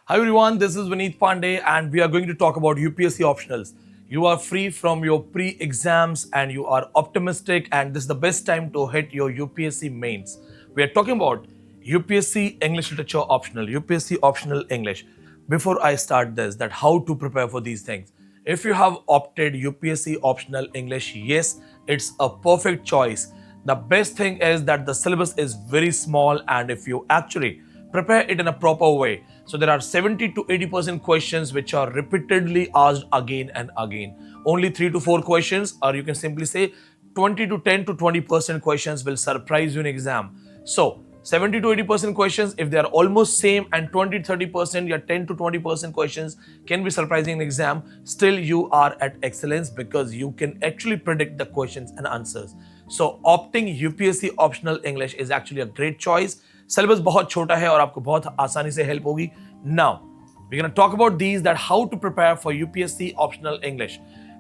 Hi everyone, this is Vineet Pandey and we are going to talk about UPSC optionals. You are free from your pre-exams and you are optimistic and this is the best time to hit your UPSC mains. We are talking about UPSC English Literature optional, UPSC optional English. Before I start this, that how to prepare for these things. If you have opted UPSC optional English, yes, it's a perfect choice. The best thing is that the syllabus is very small and if you actually prepare it in a proper way. So there are 70 to 80% questions which are repeatedly asked again and again. Only 3 to 4 questions, or you can simply say 20 to 10 to 20% questions will surprise you in exam. So 70 to 80% questions, if they are almost same, and 20 30% or 10 to 20% questions can be surprising in exam, still you are at excellence because you can actually predict the questions and answers. So opting UPSC optional English is actually a great choice. Syllabus बहुत छोटा है और आपको बहुत आसानी से help होगी. Now, we're going to talk about these, that how to prepare for UPSC optional English.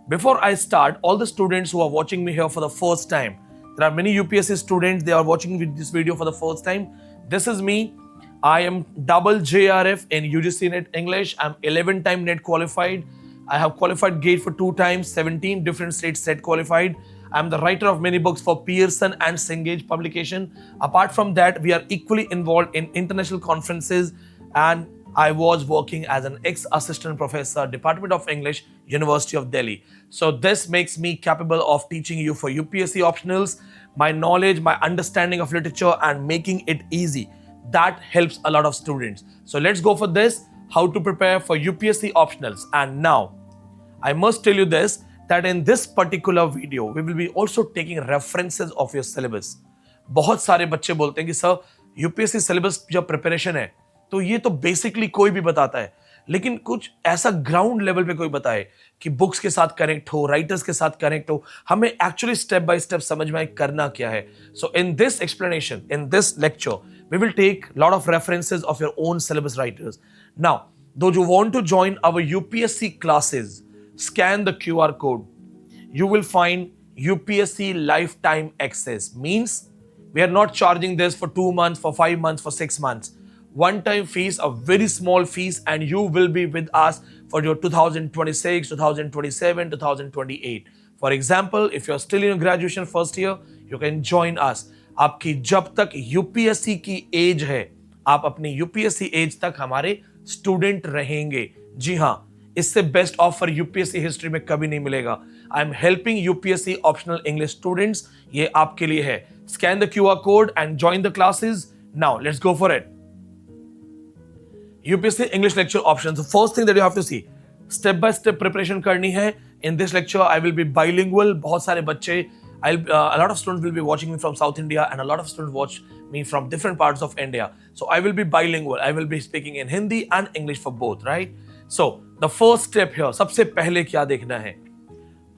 Before I start, all the students who are watching me here for the first time, there are many UPSC students, they are watching this video for the first time. This is me. I am double JRF in UGC NET English. I'm 11-time NET qualified. I have qualified GATE for 2 times, 17 different states set qualified. I'm the writer of many books for Pearson and Cengage publication. Apart from that, we are equally involved in international conferences, and I was working as an ex-assistant professor, Department of English, University of Delhi. So this makes me capable of teaching you for UPSC optionals. My knowledge, my understanding of literature and making it easy, that helps a lot of students. So let's go for this, how to prepare for UPSC optionals. And now, I must tell you this, that in this particular video, we will be also taking references of your syllabus. बहुत सारे बच्चे बोलते हैं कि sir UPSC syllabus जब preparation है तो ये तो बेसिकली कोई भी बताता है, लेकिन कुछ ऐसा ग्राउंड लेवल पे कोई बताए कि बुक्स के साथ कनेक्ट हो, राइटर्स के साथ कनेक्ट हो, हमें एक्चुअली स्टेप बाय स्टेप समझ में आए करना क्या है. So in this explanation, in this lecture, we will take a lot of references of your own syllabus writers. Now, those who want to join our UPSC classes, scan the QR code. You will find UPSC lifetime access. Means we are not charging this for 2 months, for 5 months, for 6 months. One-time fees, a very small fees, and you will be with us for your 2026, 2027, 2028. For example, if you're still in graduation first year, you can join us. आपकी जब तक UPSC की as है, आप अपनी UPSC as तक हमारे student रहेंगे. जी हाँ, इससे बेस्ट ऑफर यूपीएससी हिस्ट्री में कभी नहीं मिलेगा. I am helping UPSC optional English students. ये आपके लिए है. Scan the QR code and join the classes. Now let's go for it. UPSC English lecture options. The first thing that you have to see, step by step preparation करनी है. In this lecture, I will be bilingual. बहुत सारे बच्चे, a lot of students will be watching me from South India, and a lot of students watch me from different parts of India. So I will be bilingual. I will be speaking in Hindi and English for both, right? So the first step here, सबसे पहले क्या देखना है?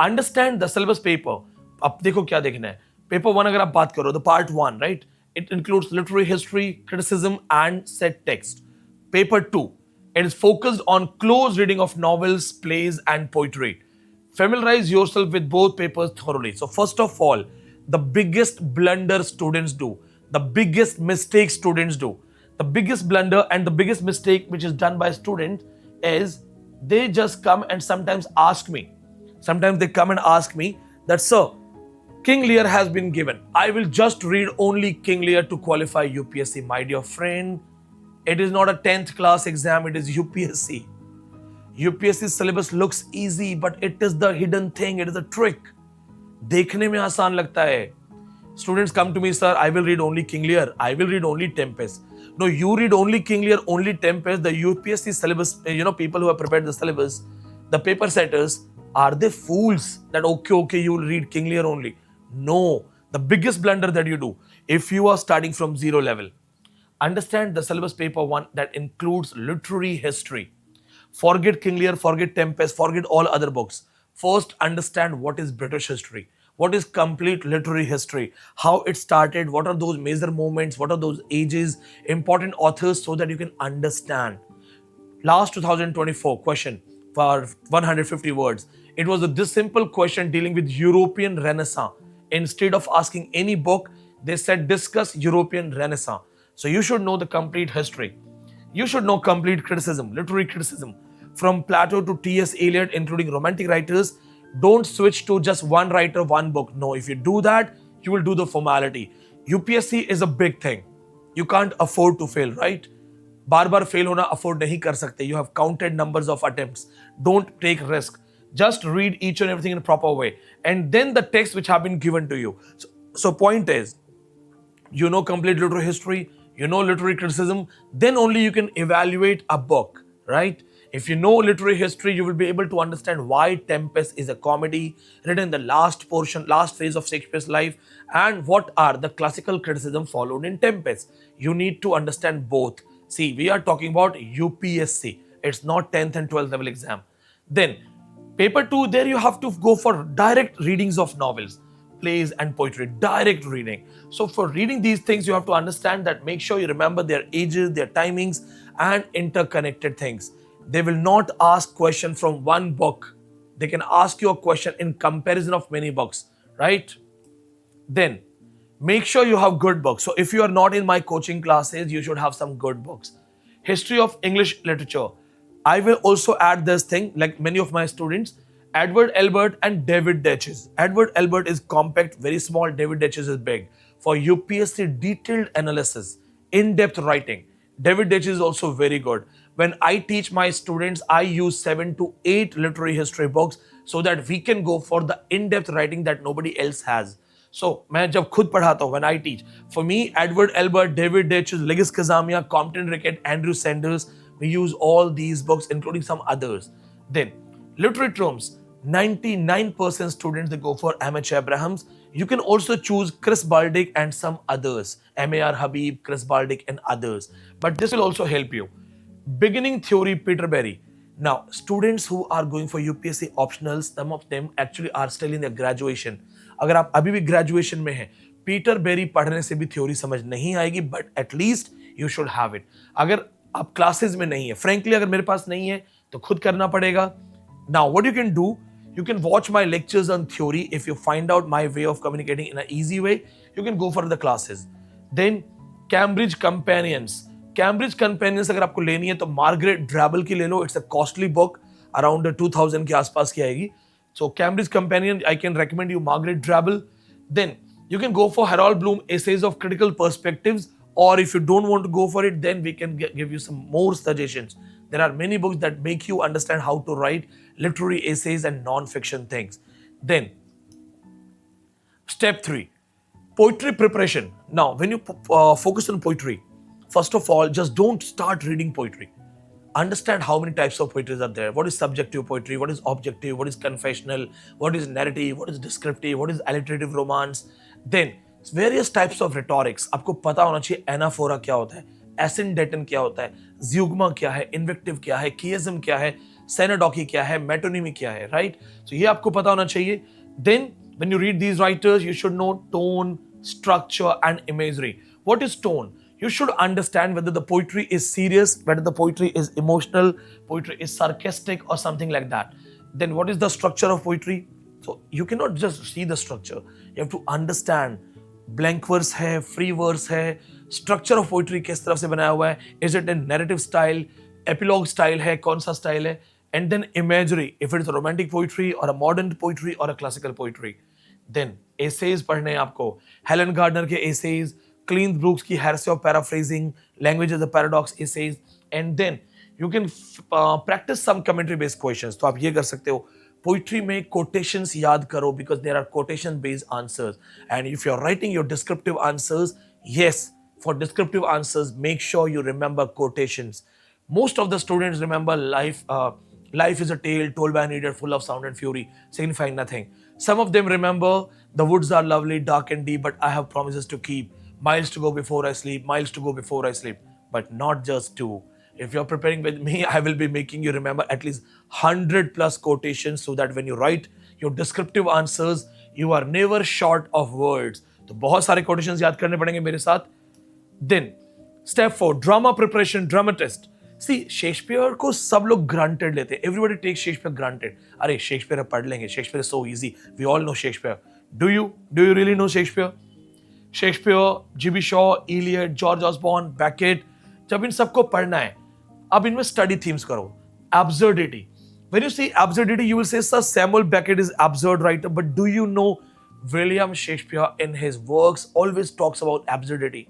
Understand the syllabus paper. अब देखो क्या देखना है. Paper 1 अगर आप बात करो, the part 1, right? It includes literary history, criticism, and set text. Paper 2, it is focused on close reading of novels, plays, and poetry. Familiarize yourself with both papers thoroughly. So first of all, the biggest blunder students do, the biggest mistake students do, the biggest blunder and the biggest mistake which is done by students is they just come and sometimes ask me. Sometimes they come and ask me that, sir, King Lear has been given. I will just read only King Lear to qualify UPSC. My dear friend, it is not a 10th class exam, it is UPSC. UPSC syllabus looks easy, but it is the hidden thing, it is a trick. देखने में आसान लगता है. Students come to me, sir, I will read only King Lear, I will read only Tempest. No, you read only King Lear, only Tempest. The UPSC syllabus, people who have prepared the syllabus, the paper setters, are they fools that okay, you will read King Lear only? No, the biggest blunder that you do, if you are starting from zero level, understand the syllabus paper 1 that includes literary history. Forget King Lear, forget Tempest, forget all other books. First, understand what is British history. What is complete literary history? How it started? What are those major moments? What are those ages? Important authors, so that you can understand. Last 2024 question for 150 words. It was this simple question dealing with European Renaissance. Instead of asking any book, they said discuss European Renaissance. So you should know the complete history. You should know complete criticism, literary criticism, from Plato to T.S. Eliot, including romantic writers. Don't switch to just one writer, one book. No, if you do that, you will do the formality. UPSC is a big thing. You can't afford to fail, right? Bar bar fail होना afford नहीं कर सकते. You have counted numbers of attempts. Don't take risk. Just read each and everything in a proper way, and then the text which have been given to you. So point is, you know complete literary history, you know literary criticism, then only you can evaluate a book, right? If you know literary history, you will be able to understand why Tempest is a comedy written in the last phase of Shakespeare's life, and what are the classical criticism followed in Tempest. You need to understand both. See, we are talking about UPSC. It's not 10th and 12th level exam. Then, paper 2, there you have to go for direct readings of novels, plays and poetry, direct reading. So for reading these things, you have to understand that, make sure you remember their ages, their timings, and interconnected things. They will not ask question from one book. They can ask you a question in comparison of many books, right? Then make sure you have good books. So if you are not in my coaching classes, you should have some good books. History of English literature. I will also add this thing, like many of my students, Edward Elbert and David Deutsch. Edward Elbert is compact, very small. David Deutsch is big. For UPSC detailed analysis, in-depth writing, David Deutsch is also very good. When I teach my students, I use 7 to 8 literary history books so that we can go for the in-depth writing that nobody else has. So, मैं जब खुद पढ़ाता हूँ, when I teach, for me, Edward Elbert, David Deutsch, Legis Kazamia, Compton Rickett, Andrew Sanders, we use all these books, including some others. Then, literary terms, 99% students, they go for M.H. Abrahams. You can also choose Chris Baldick and some others, M.A.R. Habib, Chris Baldick and others. But this will also help you. Beginning theory, Peter Berry. Now, students who are going for UPSC optionals, some of them actually are still in their graduation. अगर आप अभी भी graduation में हैं, Peter berry पढ़ने से भी theory समझ नहीं आएगी, but at least you should have it. अगर आप क्लासेस में नहीं है, फ्रेंकली अगर मेरे पास नहीं है तो खुद करना पड़ेगा. Now what you can do, you can watch my lectures on theory. If you find out my way of communicating in an easy way, you can go for the classes. Then Cambridge Companions. Cambridge Companions अगर आपको लेनी है तो Margaret Drabble की ले लो. It's a costly book, around 2000 के आसपास की आएगी. So Cambridge Companion, I can recommend you Margaret Drabble. Then you can go for Harold Bloom Essays of Critical Perspectives, or if you don't want to go for it, then we can give you some more suggestions. There are many books that make you understand how to write literary essays and non-fiction things. Then step 3, poetry preparation. Now, when you focus on poetry, first of all, just don't start reading poetry. Understand how many types of poetry are there. What is subjective poetry? What is objective? What is confessional? What is narrative? What is descriptive? What is alliterative romance? Then various types of rhetorics. आपको पता होना चाहिए anaphora क्या होता है, एसिंडेटन क्या होता है, ज़्यूगमा क्या है, इन्वेक्टिव क्या है, कीइज्म क्या है, सेनाडोकी क्या है, मेटोनिमी क्या है, राइट? So ये आपको पता होना चाहिए. Then when you read these writers, you should know tone, structure and imagery. What is tone? You should understand whether the poetry is serious, whether the poetry is emotional, poetry is sarcastic or something like that. Then what is the structure of poetry? So you cannot just see the structure. You have to understand blank verse है, free verse है, structure of poetry किस तरफ से बनाया हुआ है, is it in narrative style, epilogue style है, कौन सा style है, and then imagery, if it is a romantic poetry or a modern poetry or a classical poetry. Then essays पढ़ने हैं आपको, हेलन गार्डनर के essays, क्लीन ब्रूक्स की heresy of paraphrasing, language is a paradox essays, and then you can practice some commentary based questions. तो आप ये कर सकते हो, पोइट्री में कोटेशंस याद करो, because there are quotation based answers. And if you are writing your descriptive answers, yes, for descriptive answers, make sure you remember quotations. Most of the students remember life is a tale told by an idiot full of sound and fury, signifying nothing. Some of them remember the woods are lovely, dark and deep, but I have promises to keep. Miles to go before I sleep, miles to go before I sleep. But not just 2. If you're preparing with me, I will be making you remember at least 100 plus quotations so that when you write your descriptive answers, you are never short of words. तो बहुत सारे quotations याद करने पड़ेंगे मेरे साथ. Then, step 4, drama preparation, dramatist. See, Shakespeare को सब लोग ग्रांटेड लेते हैं. Everybody takes Shakespeare granted. अरे शेक्सपियर पढ़ लेंगे, Shakespeare is so easy. We all know Shakespeare. Do you really know Shakespeare? Shakespeare, G.B. Shaw, Eliot, George Osborne, Beckett, जब इन सबको पढ़ना है, अब इनमें स्टडी थीम्स करो. Absurdity. When you see absurdity, you will say, Sir, Samuel Beckett is absurd writer, but do you know William Shakespeare in his works always talks about absurdity?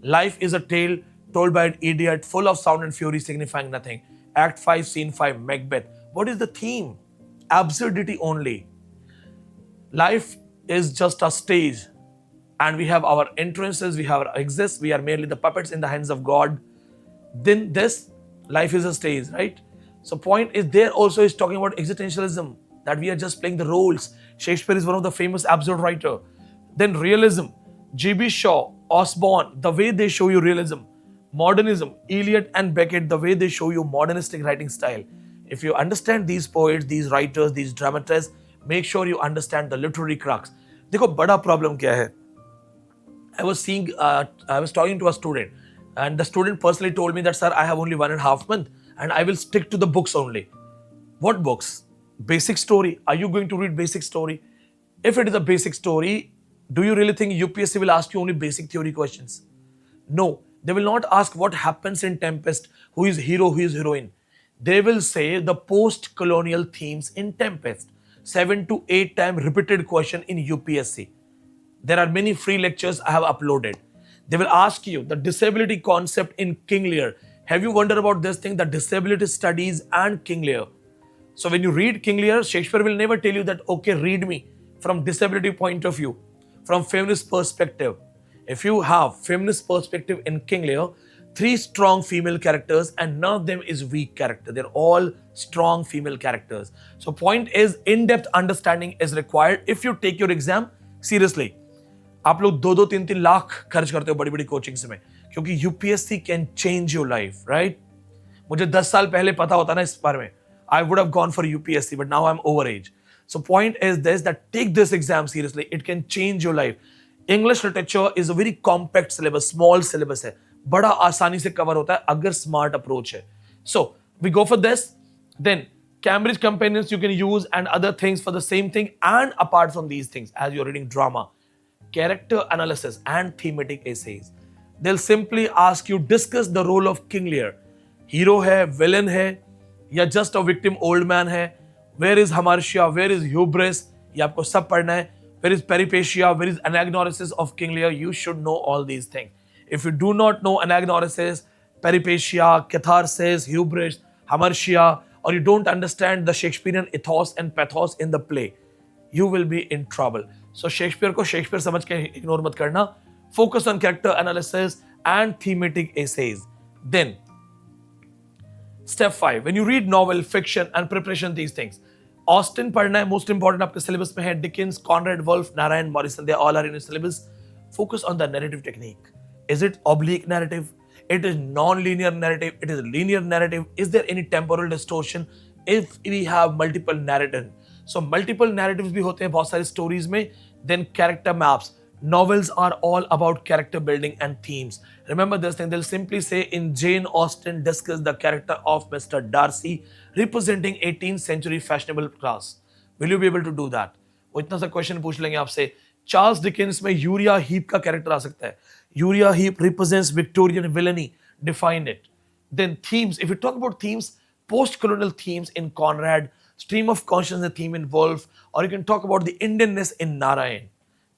Life is a tale told by an idiot, full of sound and fury, signifying nothing. Act 5, Scene 5, Macbeth. What is the theme? Absurdity only. Life is just a stage, and we have our entrances, we have our exits, we are merely the puppets in the hands of God. Then this life is a stage, right? So point is, there also is talking about existentialism, that we are just playing the roles. Shakespeare is one of the famous absurd writer. Then realism, G.B. Shaw, Osborne, the way they show you realism. Modernism, Eliot and Beckett, the way they show you modernistic writing style. If you understand these poets, these writers, these dramatists, make sure you understand the literary crux. देखो बड़ा problem क्या है? I was talking to a student, and the student personally told me that, sir, I have only 1.5 months and I will stick to the books only. What books? Basic story. Are you going to read basic story? If it is a basic story, do you really think UPSC will ask you only basic theory questions? No, they will not ask what happens in Tempest, who is hero, who is heroine. They will say the post-colonial themes in Tempest. 7 to 8 times repeated question in UPSC. There are many free lectures I have uploaded. They will ask you the disability concept in King Lear. Have you wondered about this thing, the disability studies and King Lear? So when you read King Lear, Shakespeare will never tell you that, okay, read me from disability point of view, from feminist perspective. If you have feminist perspective in King Lear, 3 strong female characters and none of them is weak character. They're all strong female characters. So point is, in-depth understanding is required if you take your exam seriously. आप लोग 2-3 लाख खर्च करते हो बड़ी बड़ी coachings में, क्योंकि UPSC can change your life, right? मुझे 10 साल पहले पता होता ना इस बारे में, I would have gone for UPSC, but now I'm over age. So point is this, that take this exam seriously. It can change your life. English literature is a very compact syllabus, small syllabus है, बड़ा आसानी से cover होता है अगर smart approach है. So we go for this. Then Cambridge companions you can use and other things for the same thing. And apart from these things, as you're reading drama, character analysis and thematic essays, they'll simply ask you discuss the role of King Lear. Hero है, villain है, या just a victim old man है. Where is Hamartia? Where is hubris? ये आपको सब पढ़ना है. Where is peripecia? Where is anagnorisis of King Lear? You should know all these things. If you do not know anagnorisis, peripecia, catharsis, hubris, Hamartia, or you don't understand the Shakespearean ethos and pathos in the play, you will be in trouble. So Shakespeare को Shakespeare समझ के ignore मत करना. Focus on character analysis and thematic essays. Then Step 5, when you read novel, fiction and preparation these things, Austen पढ़ना है, most important आपके syllabus में है. Dickens, Conrad, Wolfe, Narayan, Morrison, they all are in your syllabus. Focus on the narrative technique. Is it oblique narrative? It is non-linear narrative. It is linear narrative. Is there any temporal distortion? If we have multiple narrative, so multiple narratives भी होते हैं बहुत सारी stories में. Then character maps. Novels are all about character building and themes. Remember this thing, they'll simply say in Jane Austen discuss the character of Mr. Darcy representing 18th century fashionable class. Will you be able to do that? वो इतना सा question पूछ लेंगे आपसे. Charles Dickens में urea heap का character आ सकता है. Urea heap represents Victorian villainy. Define it. Then themes. If you talk about themes, post-colonial themes in Conrad, stream of consciousness theme in Wolfe, or you can talk about the Indianness in Narayan.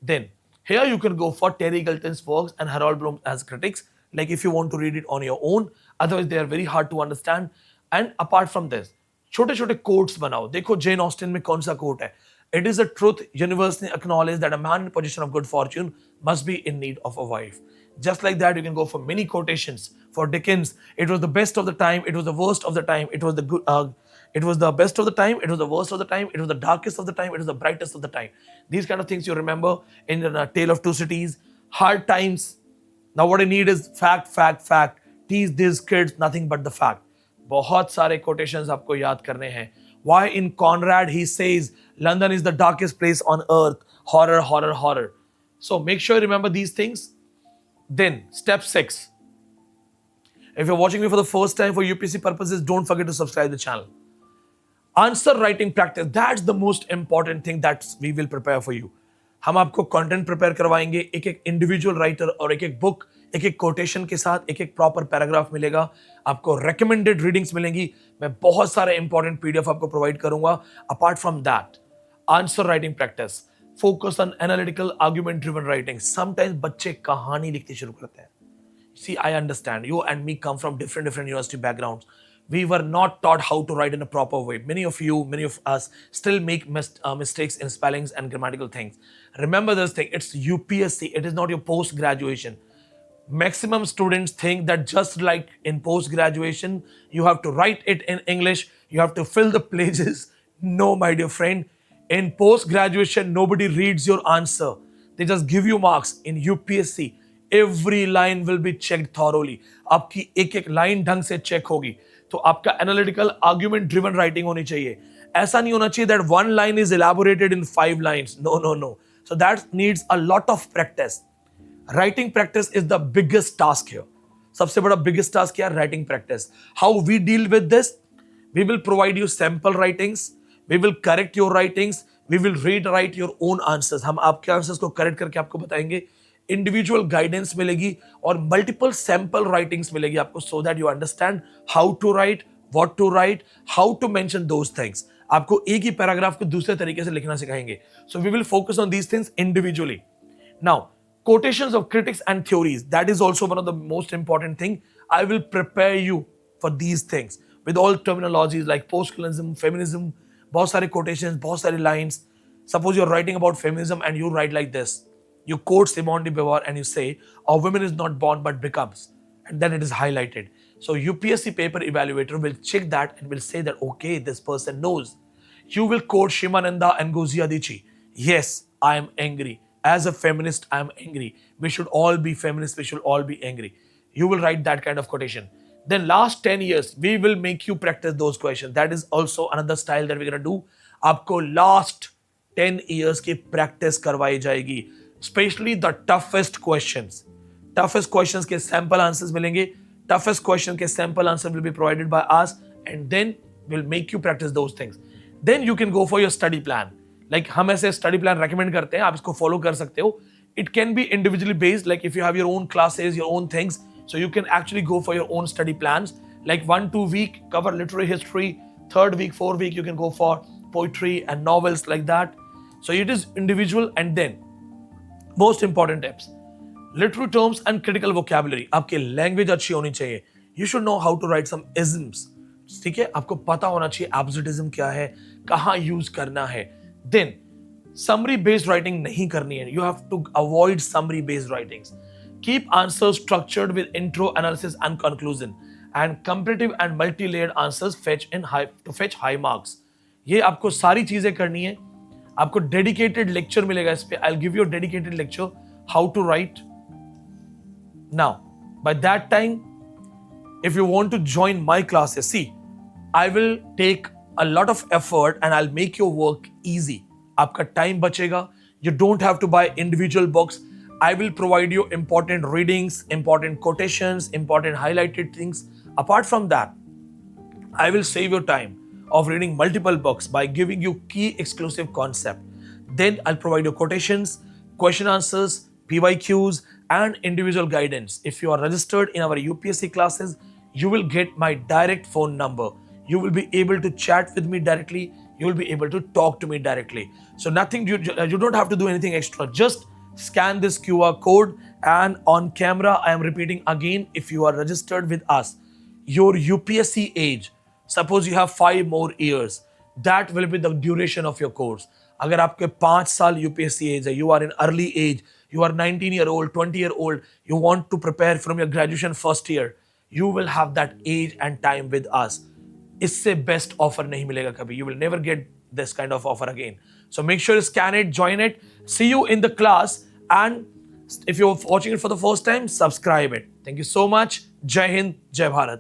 Then here you can go for Terry Galton's works and Harold Bloom as critics, like if you want to read it on your own. Otherwise, they are very hard to understand. And apart from this, छोटे छोटे quotes बनाओ. देखो Jane Austen में कौन सा quote है. It is a truth universally acknowledged that a man in position of good fortune must be in need of a wife. Just like that, you can go for many quotations. For Dickens, it was the best of the time, it was the worst of the time, it was the good, it was the best of the time, it was the worst of the time, it was the darkest of the time, it was the brightest of the time. These kind of things you remember in the Tale of Two Cities. Hard times. Now what I need is fact, fact, fact. Teach these kids nothing but the fact. बहुत सारे quotations आपको याद करने हैं. Why in Conrad he says London is the darkest place on earth. Horror, horror, horror. So make sure you remember these things. Then step 6. If you're watching me for the first time for UPSC purposes, don't forget to subscribe to the channel. Answer writing practice. That's the most important thing that we will prepare for you. हम आपको content prepare करवाएंगे. एक एक individual writer और एक एक book एक एक कोटेशन के साथ एक एक प्रॉपर पैराग्राफ मिलेगा, आपको रिकमेंडेड रीडिंग्स मिलेंगी, मैं बहुत सारे इंपॉर्टेंट पीडीएफ आपको प्रोवाइड करूंगा। Apart from that, answer writing practice, focus on analytical argument driven writing. Sometimes बच्चे कहानी लिखते शुरू करते हैं। See, I understand. You and me come from different university backgrounds. We were not taught how to write in a proper way. Many of you, many of us still make mistakes in spellings and grammatical things. Remember this thing, it's UPSC, it is not your post-graduation. Maximum students think that just like in post-graduation, you have to write it in English, you have to fill the pages. No, my dear friend. In post-graduation, nobody reads your answer. They just give you marks. In UPSC, every line will be checked thoroughly. आपकी एक एक line ढंग से check होगी। तो आपका analytical argument driven writing होनी चाहिए। ऐसा नहीं होना चाहिए that one line is elaborated in 5 lines. No no no, so that needs a lot of practice. Writing practice is the biggest task here. सबसे बड़ा बिगेस्ट टास्क क्या है? Writing practice. How we deal with this? We will provide you sample writings, we will correct your writings, we will read write your own answers. हम आपके answers को correct करके आपको बताएंगे। इंडिविजुअल गाइडेंस मिलेगी और मल्टीपल सैंपल राइटिंग्स मिलेगी आपको, so that you understand how to write, what to write, how to mention those things. आपको एक ही पैराग्राफ को दूसरे तरीके से लिखना सिखाएंगे। So we will focus on these things individually. Now, quotations of critics and theories, that is also one of the most important thing. I will prepare you for these things with all terminologies like postcolonialism, feminism, बहुत सारे quotations, बहुत सारे lines. Suppose you're writing about feminism and you write like this. You quote Simone de Beauvoir and you say, a woman is not born but becomes. And then it is highlighted. So UPSC paper evaluator will check that and will say that, okay, this person knows. You will quote Shimananda and Ngozi Adichie. Yes, I am angry. As a feminist, I am angry. We should all be feminists. We should all be angry. You will write that kind of quotation. Then last 10 years, we will make you practice those questions. That is also another style that we're going to do. आपको last 10 years की practice करवाई जाएगी. Especially the toughest questions. Toughest questions के sample answers मिलेंगे. Toughest question के sample answer will be provided by us. And then we'll make you practice those things. Then you can go for your study plan. Like हम ऐसे study plan recommend करते हैं, आप इसको follow कर सकते हो। It can be individually based, like if you have your own classes, your own things, so you can actually go for your own study plans, like 1-2 week cover literary history, 3rd week, 4th week you can go for poetry and novels like that. So it is individual. And then most important tips, literary terms and critical vocabulary. आपकी language अच्छी होनी चाहिए। You should know how to write some isms. ठीक है, आपको पता होना चाहिए एब्सोल्यूटिज्म क्या है, कहाँ यूज करना है। Then summary based writing नहीं करनी है। You have to avoid summary based writings. Keep answers structured with intro, analysis and conclusion. And comparative and multi-layered answers fetch high marks. ये आपको सारी चीजें करनी है। आपको dedicated lecture मिलेगा इस पे। I'll give you a dedicated lecture how to write. Now, by that time, if you want to join my classes, see, I will take a lot of effort and I'll make your work easy. आपका time बचेगा. You don't have to buy individual books. I will provide you important readings, important quotations, important highlighted things. Apart from that, I will save your time of reading multiple books by giving you key exclusive concept. Then I'll provide you quotations, question answers, PYQs and individual guidance. If you are registered in our UPSC classes, you will get my direct phone number. You will be able to chat with me directly. You will be able to talk to me directly. So nothing, you don't have to do anything extra. Just scan this QR code and on camera, I am repeating again, if you are registered with us, your UPSC age, suppose you have 5 more years, that will be the duration of your course. अगर आपके 5 साल UPSC age है, you are in early age, you are 19-year-old, 20-year-old, you want to prepare from your graduation first year, you will have that age and time with us. इससे best offer नहीं मिलेगा कभी. You will never get this kind of offer again. So make sure you scan it, join it. See you in the class. And if you're watching it for the first time, subscribe it. Thank you so much. Jai Hind, Jai Bharat.